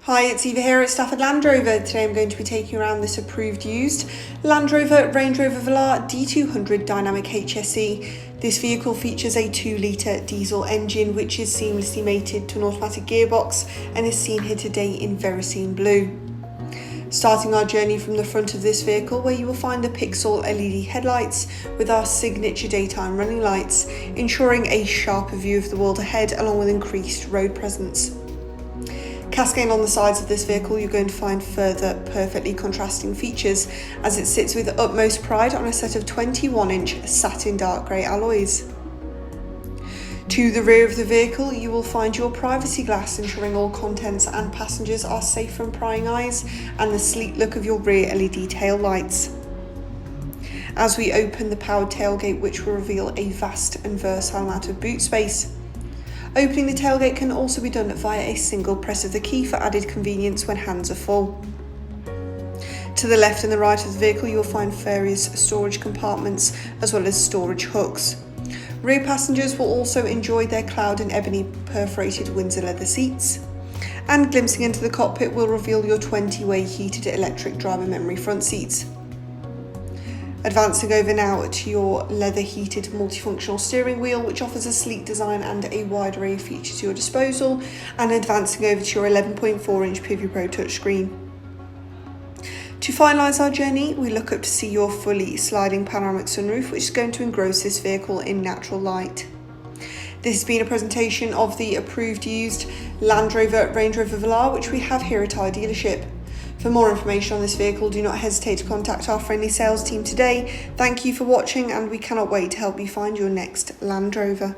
Hi, it's Eva here at Stafford Land Rover. Today I'm going to be taking you around this approved used Land Rover Range Rover Velar D200 Dynamic HSE. This vehicle features a 2-litre diesel engine which is seamlessly mated to an automatic gearbox and is seen here today in Verisene blue. Starting our journey from the front of this vehicle, where you will find the Pixel LED headlights with our signature daytime running lights, ensuring a sharper view of the world ahead along with increased road presence. Cascading on the sides of this vehicle, you're going to find further perfectly contrasting features as it sits with utmost pride on a set of 21-inch satin dark grey alloys. To the rear of the vehicle, you will find your privacy glass, ensuring all contents and passengers are safe from prying eyes, and the sleek look of your rear LED tail lights. As we open the powered tailgate, which will reveal a vast and versatile amount of boot space. Opening the tailgate can also be done via a single press of the key for added convenience when hands are full. To the left and the right of the vehicle, you will find various storage compartments as well as storage hooks. Rear passengers will also enjoy their cloud and ebony perforated Windsor leather seats. And glimpsing into the cockpit will reveal your 20-way heated electric driver memory front seats. Advancing over now to your leather heated multifunctional steering wheel, which offers a sleek design and a wide array of features to your disposal, and advancing over to your 11.4-inch Pivot Pro touchscreen. To finalise our journey, we look up to see your fully sliding panoramic sunroof, which is going to engross this vehicle in natural light. This has been a presentation of the approved used Land Rover Range Rover Velar, which we have here at Tyre dealership. For more information on this vehicle, do not hesitate to contact our friendly sales team today. Thank you for watching, and we cannot wait to help you find your next Land Rover.